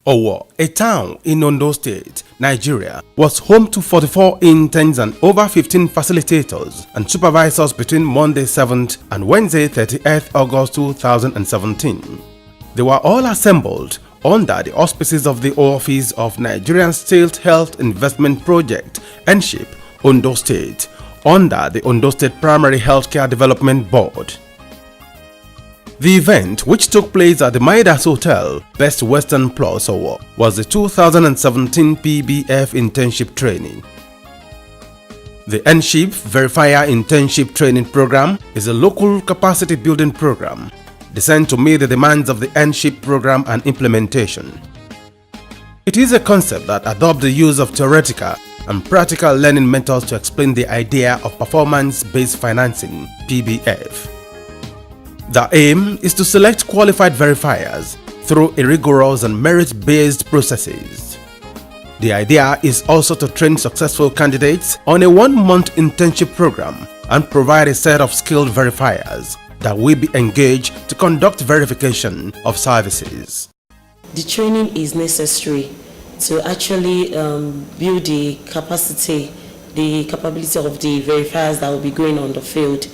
Owo, a town in Ondo State, Nigeria, was home to 44 interns and over 15 facilitators and supervisors between Monday 7th and Wednesday 30th August 2017. They were all assembled under the auspices of the Office of Nigerian State Health Investment Project, Internship, Ondo State, under the Ondo State Primary Healthcare Development Board. The event, which took place at the Midas Hotel, Best Western Plus Owo, was the 2017 PBF Internship Training. The Nship Verifier Internship Training Program is a local capacity building program designed to meet the demands of the Nship program and implementation. It is a concept that adopts the use of theoretical and practical learning methods to explain the idea of performance-based financing, PBF. The aim is to select qualified verifiers through a rigorous and merit-based processes. The idea is also to train successful candidates on a one-month internship program and provide a set of skilled verifiers that will be engaged to conduct verification of services. The training is necessary to actually build the capability of the verifiers that will be going on the field.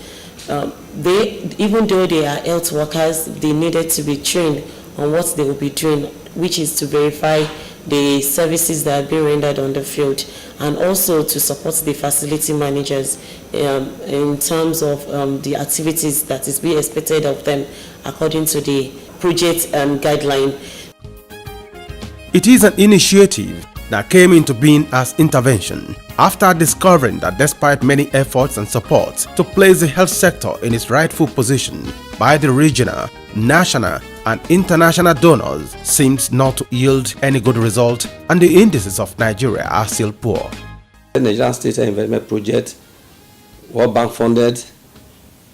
Even though they are health workers, they needed to be trained on what they will be doing, which is to verify the services that are being rendered on the field, and also to support the facility managers in terms of the activities that is being expected of them according to the project guideline. It is an initiative that came into being as intervention after discovering that despite many efforts and support to place the health sector in its rightful position by the regional, national and international donors seems not to yield any good result, and the indices of Nigeria are still poor. The Nigerian State Investment Project, World Bank funded,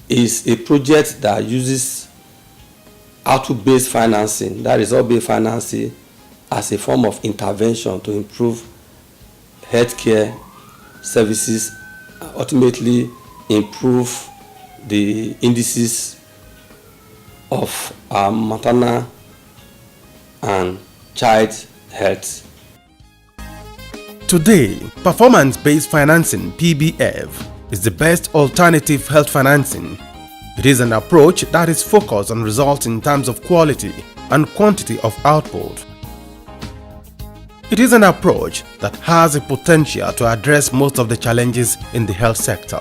is a project that uses output-based financing, that is all-based financing, as a form of intervention to improve healthcare services, ultimately improve the indices of maternal and child health. Today, performance-based financing (PBF) is the best alternative health financing. It is an approach that is focused on results in terms of quality and quantity of output. It is an approach that has a potential to address most of the challenges in the health sector.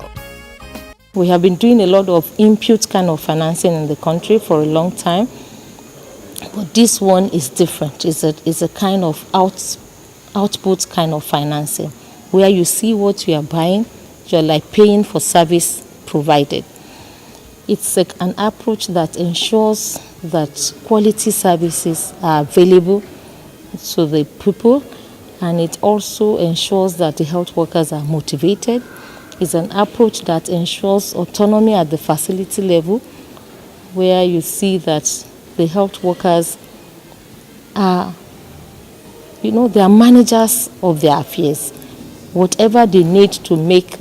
We have been doing a lot of input kind of financing in the country for a long time, but this one is different. It's a kind of output kind of financing, where you see what you are buying, you're like paying for service provided. It's an approach that ensures that quality services are available to the people, and it also ensures that the health workers are motivated. It's an approach that ensures autonomy at the facility level, where you see that the health workers are, they are managers of their affairs. Whatever they need to make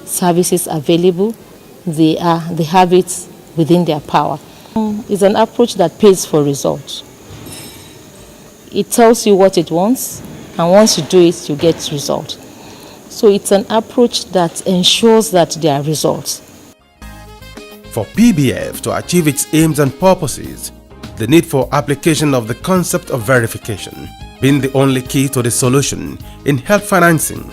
services available, they have it within their power. It's an approach that pays for results. It tells you what it wants, and once you do it, you get results. So it's an approach that ensures that there are results. For PBF to achieve its aims and purposes, the need for application of the concept of verification being the only key to the solution in health financing.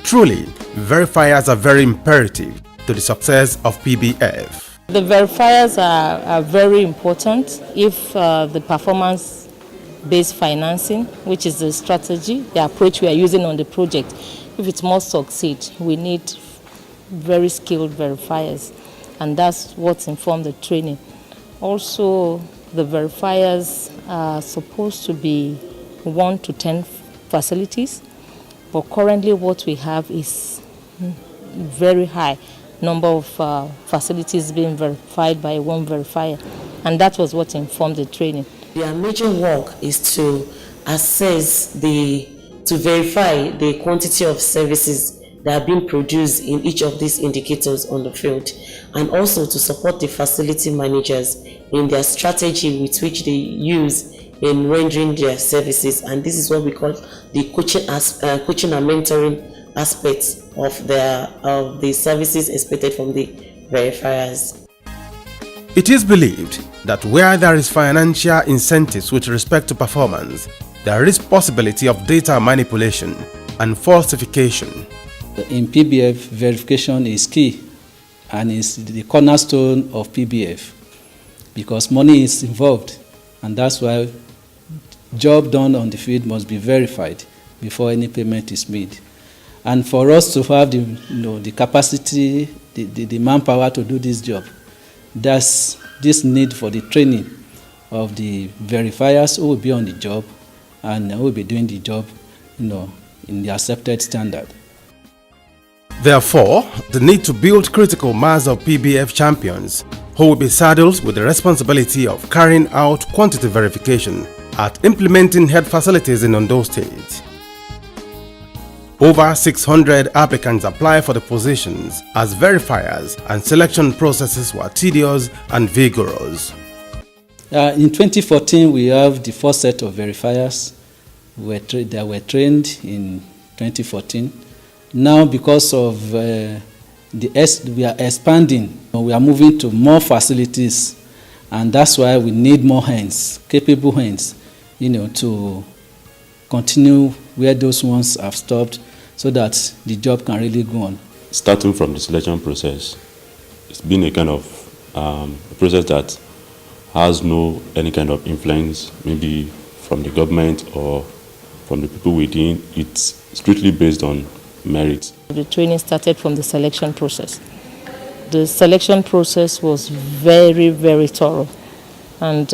Truly, verifiers are very imperative to the success of PBF. The verifiers are very important if the performance-based financing, which is the strategy, the approach we are using on the project, if it must succeed, we need very skilled verifiers, and that's what informed the training. Also, the verifiers are supposed to be 1 to 10 facilities, but currently what we have is very high number of facilities being verified by one verifier, and that was what informed the training. Their major work is to assess to verify the quantity of services that are being produced in each of these indicators on the field, and also to support the facility managers in their strategy with which they use in rendering their services, and this is what we call the coaching and mentoring aspects of the services expected from the verifiers. It is believed that where there is financial incentives with respect to performance, there is possibility of data manipulation and falsification. In PBF, verification is key and is the cornerstone of PBF because money is involved, and that's why job done on the field must be verified before any payment is made. And for us to have the capacity, the manpower to do this job, there's this need for the training of the verifiers who will be on the job and who will be doing the job, in the accepted standard. Therefore, the need to build critical mass of PBF champions who will be saddled with the responsibility of carrying out quantity verification at implementing head facilities in Ondo State. Over 600 applicants apply for the positions as verifiers, and selection processes were tedious and vigorous. In 2014, we have the first set of verifiers that were trained in 2014. Now, because of we are expanding, we are moving to more facilities, and that's why we need more hands, capable hands, to continue where those ones have stopped, so that the job can really go on. Starting from the selection process, it's been a kind of a process that has no any kind of influence, maybe from the government or from the people within. It's strictly based on merit. The training started from the selection process. The selection process was very, very thorough, and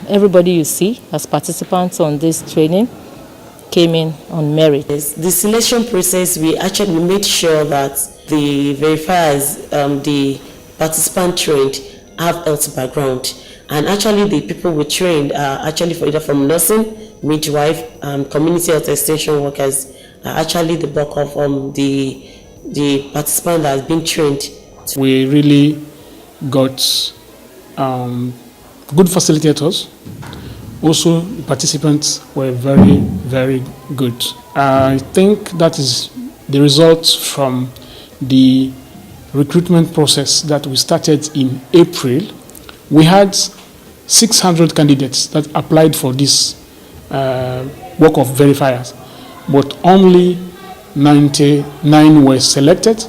everybody you see as participants on this training came in on merit. The selection process, we actually made sure that the verifiers, the participant trained, have health background, and actually the people we trained are actually either from nursing, midwife, community health extension workers. Actually the bulk of the participant that has been trained. We really got good facilitators. Also, the participants were very, very good. I think that is the result from the recruitment process that we started in April. We had 600 candidates that applied for this work of verifiers, but only 99 were selected,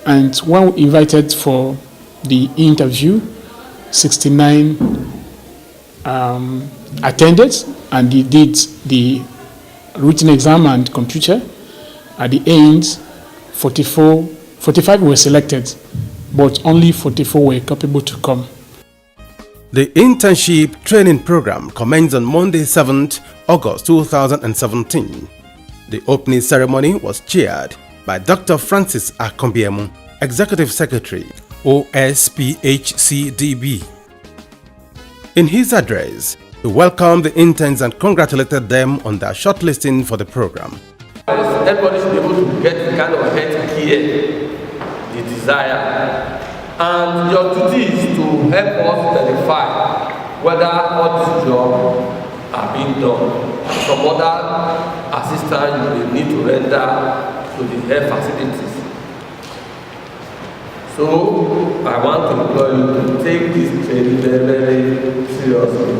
and when we invited for the interview, 69 attended, and they did the written exam and computer. At the end, 45 were selected, but only 44 were capable to come. The internship training program commenced on Monday, 7th August 2017. The opening ceremony was chaired by Dr. Francis Akombiemu, Executive Secretary, OSPHCDB. In his address, he welcomed the interns and congratulated them on their shortlisting for the program. Everybody should be able to get the kind of health care they desire. And your duty is to help us verify whether all these jobs are being done. Some other assistance you will need to render to the health facilities. So I want to implore you to take this training very, very seriously.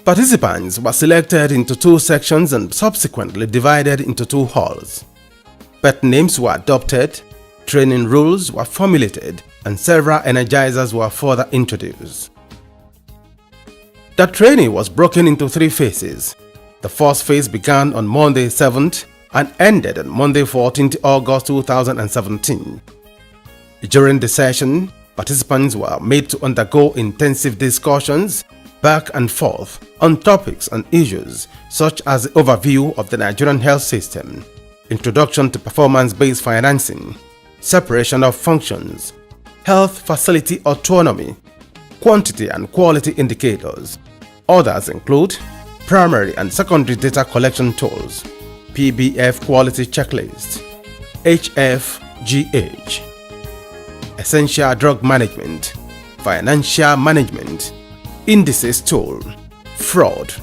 Participants were selected into 2 sections and subsequently divided into 2 halls. Pet names were adopted, training rules were formulated, and several energizers were further introduced. The training was broken into 3 phases. The first phase began on Monday 7th and ended on Monday 14th August 2017. During the session, participants were made to undergo intensive discussions back and forth on topics and issues such as the overview of the Nigerian health system, introduction to performance-based financing, separation of functions, health facility autonomy, quantity and quality indicators. Others include primary and secondary data collection tools, PBF quality checklist, HFGH, essential drug management, financial management, indices tool, fraud,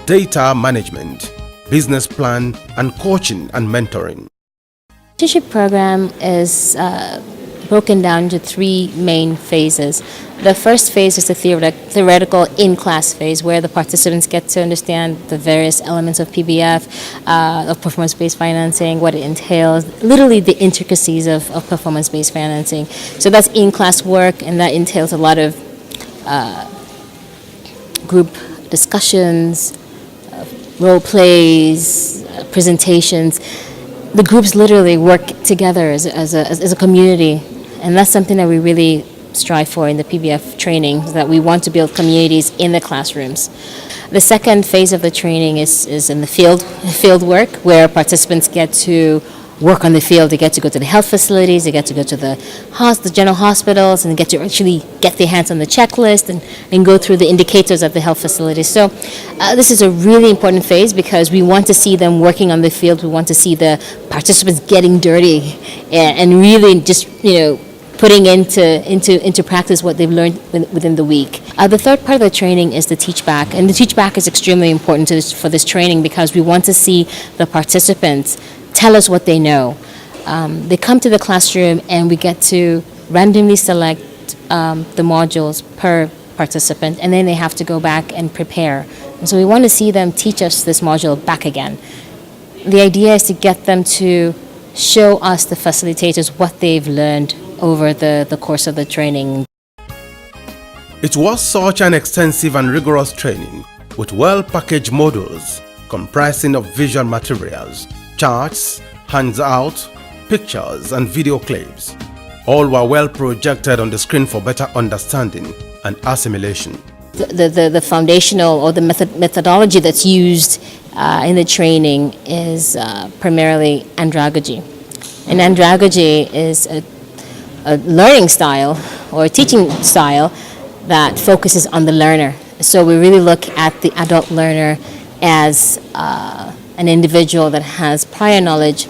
data management, business plan, and coaching and mentoring. Internship program is broken down into three main phases. The first phase is the theoretical in-class phase, where the participants get to understand the various elements of PBF, of performance-based financing, what it entails, literally the intricacies of performance-based financing. So that's in-class work, and that entails a lot of group discussions, role plays, presentations. The groups literally work together as a community, and that's something that we really strive for in the PBF training, that we want to build communities in the classrooms. The second phase of the training is in the field work, where participants get to work on the field. They get to go to the health facilities, they get to go to the general hospitals, and get to actually get their hands on the checklist and go through the indicators of the health facilities. So this is a really important phase, because we want to see them working on the field. We want to see the participants getting dirty and really just, putting into practice what they've learned within the week. The third part of the training is the teach back, and the teach back is extremely important for this training, because we want to see the participants tell us what they know. They come to the classroom and we get to randomly select the modules per participant, and then they have to go back and prepare. And so we want to see them teach us this module back again. The idea is to get them to show us, the facilitators, what they've learned over the course of the training. It was such an extensive and rigorous training, with well-packaged modules comprising of visual materials, charts, hands-out, pictures, and video clips. All were well projected on the screen for better understanding and assimilation. The foundational or the methodology that's used in the training is primarily andragogy. And andragogy is a learning style or a teaching style that focuses on the learner. So we really look at the adult learner as an individual that has prior knowledge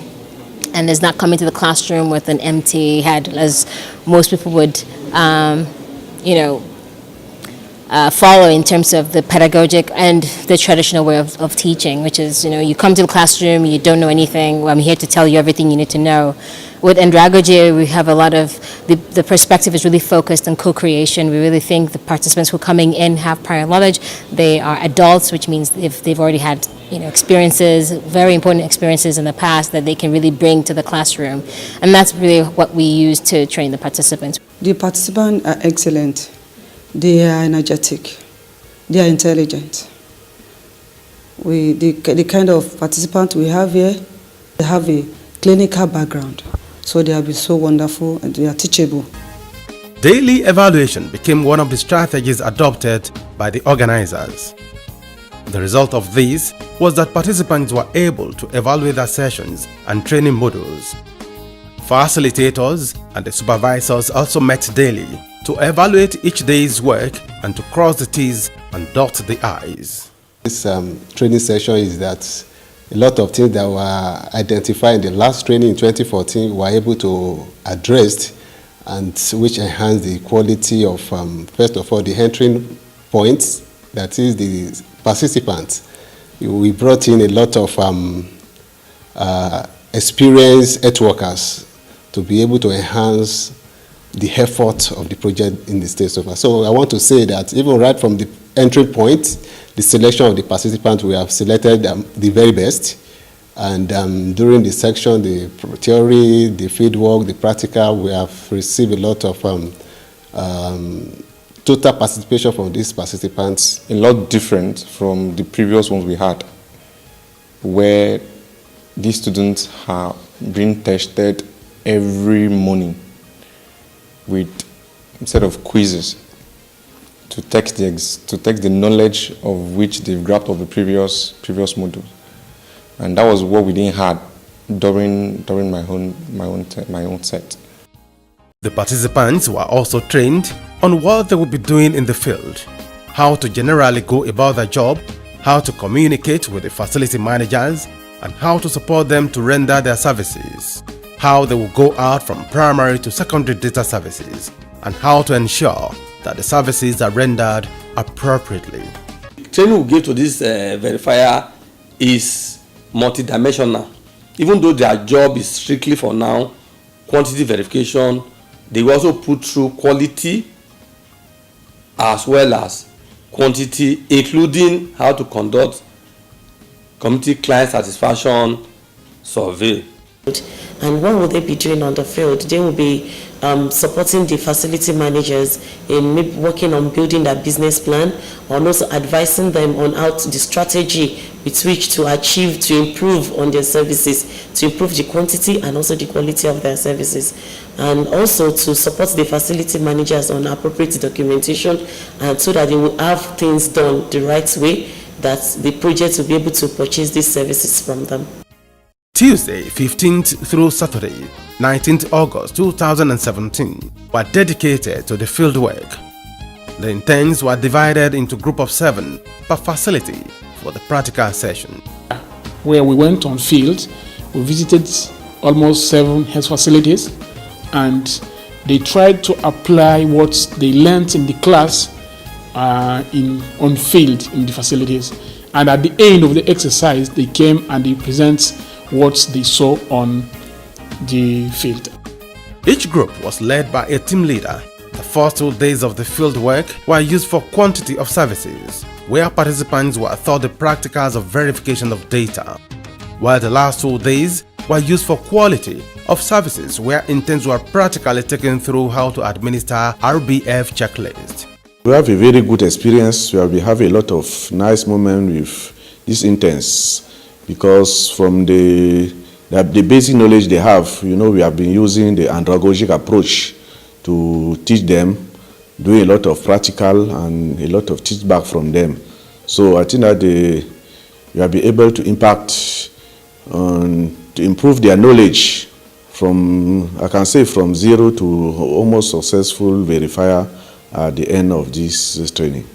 and is not coming to the classroom with an empty head, as most people would, follow in terms of the pedagogic and the traditional way of teaching, which is, you come to the classroom, you don't know anything, well, I'm here to tell you everything you need to know. With andragogy, we have a lot of, the perspective is really focused on co-creation. We really think the participants who are coming in have prior knowledge. They are adults, which means if they've already had experiences, very important experiences in the past, that they can really bring to the classroom. And that's really what we use to train the participants. The participants are excellent. They are energetic. They are intelligent. The kind of participants we have here, they have a clinical background. So they have been so wonderful and they are teachable. Daily evaluation became one of the strategies adopted by the organizers. The result of this was that participants were able to evaluate their sessions and training modules. Facilitators and the supervisors also met daily to evaluate each day's work and to cross the T's and dot the I's. This training session is that a lot of things that were identified in the last training in 2014 were able to address, and which enhanced the quality of, first of all, the entering points, that is the participants. We brought in a lot of experienced health workers to be able to enhance the effort of the project in the state so far. So I want to say that even right from the entry point, the selection of the participants, we have selected the very best. And during the section, the theory, the fieldwork, the practical, we have received a lot of total participation from these participants. A lot different from the previous ones we had, where these students have been tested every morning with a set of quizzes to test the knowledge of which they've grabbed of the previous modules, and that was what we didn't have during my own set. The participants were also trained on what they would be doing in the field, how to generally go about their job, how to communicate with the facility managers, and how to support them to render their services, how they will go out from primary to secondary data services, and how to ensure that the services are rendered appropriately. training we give to this verifier is multidimensional. Even though their job is strictly for now quantity verification, they will also put through quality as well as quantity, including how to conduct community client satisfaction survey. And what will they be doing on the field? They will be supporting the facility managers in maybe working on building their business plan, and also advising them on how the strategy with which to achieve, to improve on their services, to improve the quantity and also the quality of their services, and also to support the facility managers on appropriate documentation, and so that they will have things done the right way, that the project will be able to purchase these services from them. Tuesday 15th through Saturday 19th August 2017 were dedicated to the field work. The interns were divided into group of 7 per facility for the practical session. Where we went on field, we visited almost 7 health facilities, and they tried to apply what they learned in the class on field in the facilities. And at the end of the exercise, they came and they present what they saw on the field. Each group was led by a team leader. The first 2 days of the field work were used for quantity of services, where participants were taught the practicals of verification of data, while the last 2 days were used for quality of services, where interns were practically taken through how to administer RBF checklist. We have a very good experience where we have a lot of nice moments with these interns, because from the basic knowledge they have, we have been using the andragogic approach to teach them, doing a lot of practical and a lot of teach back from them. So I think that we have been able to impact to improve their knowledge from, I can say, from 0 to almost successful verifier at the end of this training.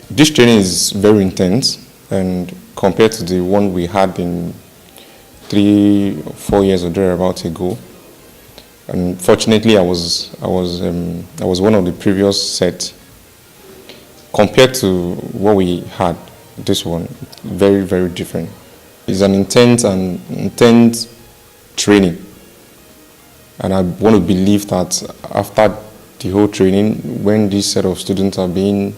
This training is very intense, and compared to the one we had in 3 or 4 years or thereabouts ago. Unfortunately, I was one of the previous set. Compared to what we had, this one very, very different. It's an intense training, and I want to believe that after the whole training, when this set of students are being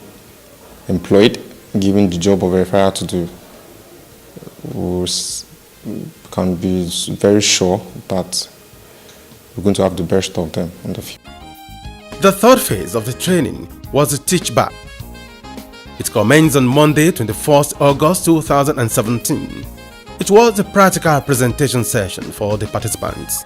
employed, given the job of verifier to do, we can be very sure that we're going to have the best of them on the field. The third phase of the training was the teach back. It commenced on Monday, 21st August 2017. It was a practical presentation session for the participants.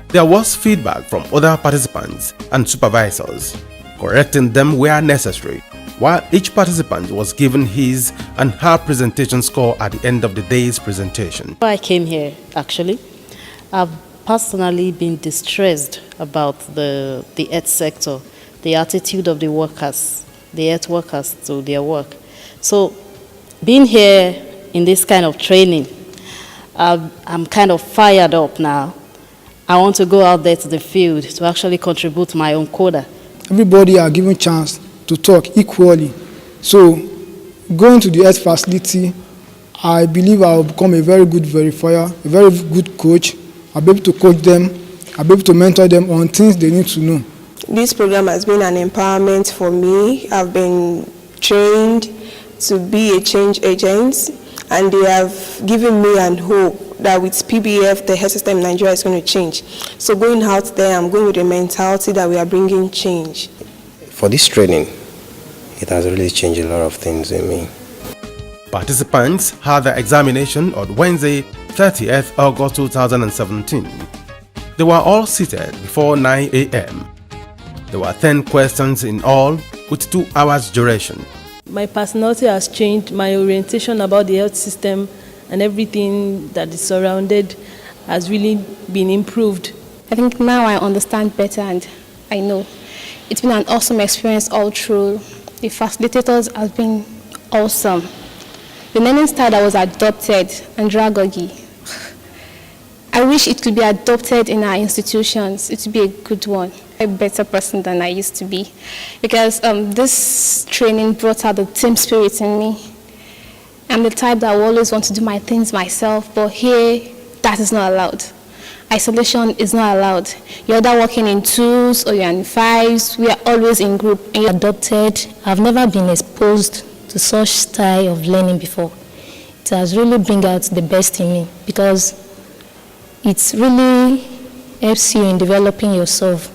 There was feedback from other participants and supervisors, correcting them where necessary, while each participant was given his and her presentation score at the end of the day's presentation. I came here, actually, I've personally been distressed about the health sector, the attitude of the workers, the health workers to their work. So being here in this kind of training, I'm kind of fired up now. I want to go out there to the field to actually contribute my own quota. Everybody are given chance to talk equally. So going to the health facility, I believe I will become a very good verifier, a very good coach. I'll be able to coach them, I'll be able to mentor them on things they need to know. This program has been an empowerment for me. I've been trained to be a change agent, and they have given me an hope that with PBF, the health system in Nigeria is going to change. So going out there, I'm going with the mentality that we are bringing change. For this training, it has really changed a lot of things in me. Participants had their examination on Wednesday, 30th August 2017. They were all seated before 9 a.m. There were 10 questions in all, with 2 hours duration. My personality has changed, my orientation about the health system and everything that is surrounded has really been improved. I think now I understand better, and I know. It's been an awesome experience all through. The facilitators have been awesome. The learning style that was adopted, andragogy, I wish it could be adopted in our institutions. It would be a good one. a better person than I used to be, because this training brought out the team spirit in me. I'm the type that will always want to do my things myself, but here, that is not allowed. Isolation is not allowed. You're either working in twos or you're in fives. We are always in group. And you're adopted. I've never been exposed to such style of learning before. It has really bring out the best in me, because it really helps you in developing yourself.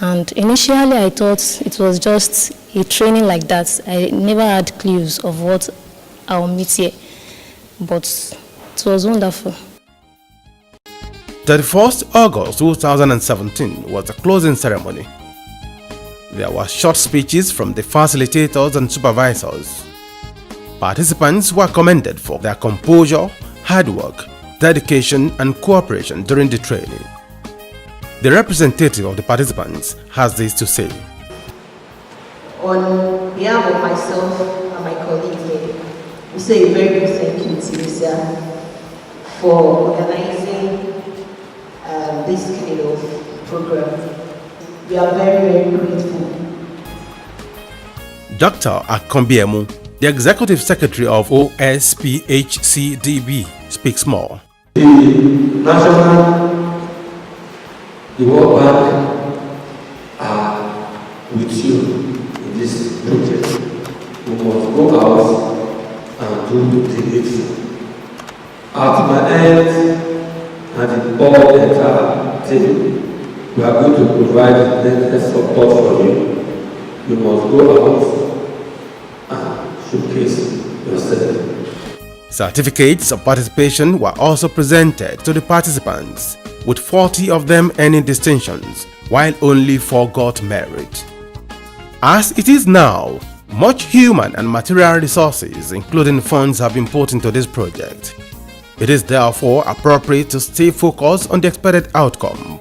And initially I thought it was just a training like that. I never had clues of what I'll meet here, but it was wonderful. 31st August 2017 was the closing ceremony. There were short speeches from the facilitators and supervisors. Participants were commended for their composure, hard work, dedication and cooperation during the training. The representative of the participants has this to say. On behalf of myself and my colleagues here, we say a very big thank you to Lisa for organizing this kind of program. We are very, very grateful. Dr. Akombiemu, the Executive Secretary of OSPHCDB, speaks more. The World Bank are with you in this project. We must go out and do the needful. At my end, and all the entire team, we are going to provide the support for you. You must go out and showcase yourself. Certificates of participation were also presented to the participants, with 40 of them earning distinctions, while only 4 got merit. As it is now, much human and material resources, including funds, have been put into this project. It is therefore appropriate to stay focused on the expected outcome.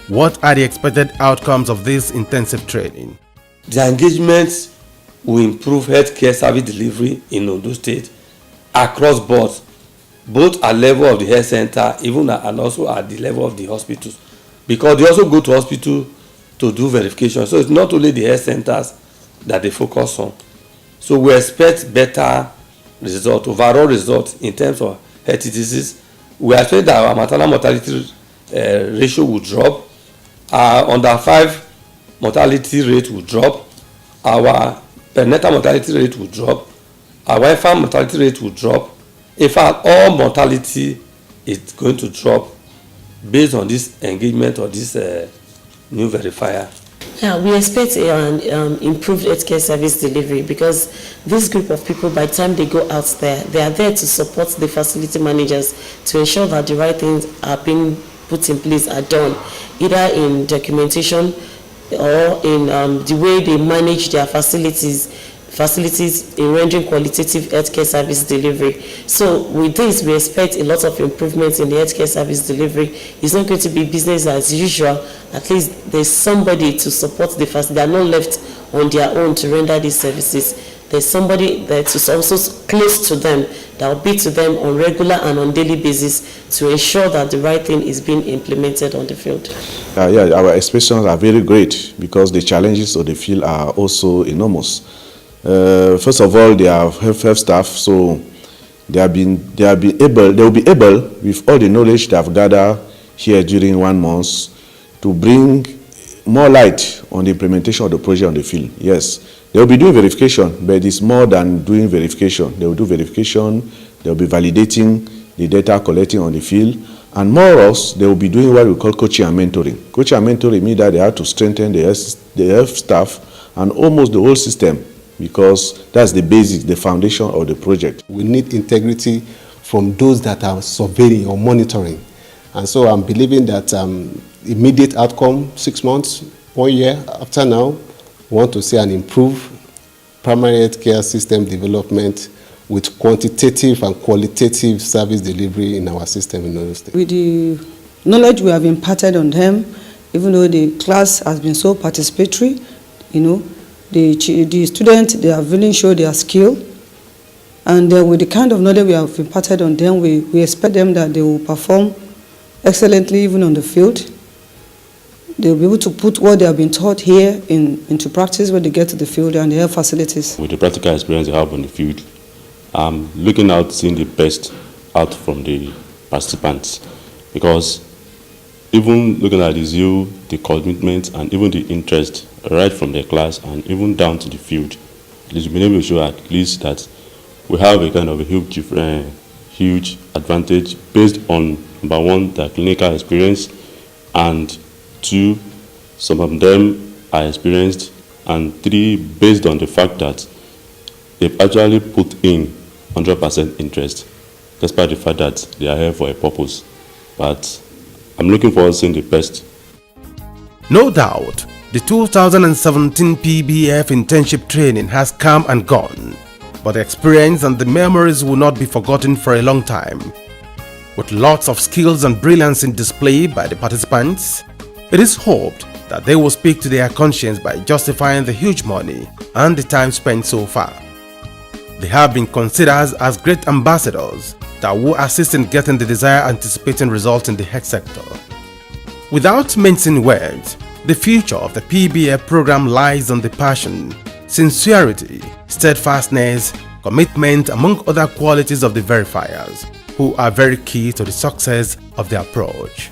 What are the expected outcomes of this intensive training? The engagement will improve healthcare service delivery in Ondo State across board, both at level of the health center, even and also at the level of the hospitals, because they also go to hospital to do verification. So it's not only the health centers that they focus on. So we expect better result, overall result in terms of health diseases. We expect that our maternal mortality ratio will drop, our under 5 mortality rate will drop, our perinatal mortality rate will drop, our infant mortality rate will drop. In fact, all mortality is going to drop based on this engagement of this new verifier. Yeah, we expect an improved healthcare service delivery, because this group of people, by the time they go out there, they are there to support the facility managers to ensure that the right things are being put in place, are done, either in documentation or in the way they manage their facilities in rendering qualitative healthcare service delivery. So with this, we expect a lot of improvements in the healthcare service delivery. It's not going to be business as usual. At least there's somebody to support the facility. They are not left on their own to render these services. There's somebody that is also close to them, that will be to them on regular and on daily basis to ensure that the right thing is being implemented on the field. Yeah, our expectations are very great, because the challenges of the field are also enormous. First of all, they have health staff, so they will be able, with all the knowledge they have gathered here during 1 month, to bring more light on the implementation of the project on the field. Yes, they will be doing verification, but it's more than doing verification. They will do verification, they will be validating the data collecting on the field, and more or less, they will be doing what we call coaching and mentoring. Coaching and mentoring means that they have to strengthen the health staff and almost the whole system, because that's the basics, the foundation of the project. We need integrity from those that are surveying or monitoring. And so I'm believing that immediate outcome, 6 months, 1 year after now, we want to see an improved primary health care system development with quantitative and qualitative service delivery in our system in Ondo State. With the knowledge we have imparted on them, even though the class has been so participatory, the students, they have really shown their skill, and with the kind of knowledge we have imparted on them, we expect them that they will perform excellently even on the field. they'll be able to put what they have been taught here into practice when they get to the field and the health facilities. With the practical experience they have on the field, I'm looking out, seeing the best out from the participants, because even looking at the zeal, the commitment, and even the interest right from the class and even down to the field, at least we've been able to show at least that we have a kind of a huge advantage based on, number one, their clinical experience, and two, some of them are experienced, and three, based on the fact that they've actually put in 100% interest, despite the fact that they are here for a purpose. But I'm looking forward to seeing the best. No doubt, the 2017 PBF internship training has come and gone, but the experience and the memories will not be forgotten for a long time. With lots of skills and brilliance in display by the participants, it is hoped that they will speak to their conscience by justifying the huge money and the time spent so far. They have been considered as great ambassadors that will assist in getting the desired anticipating result in the health sector. Without mincing words, the future of the PBF program lies on the passion, sincerity, steadfastness, commitment, among other qualities of the verifiers, who are very key to the success of the approach.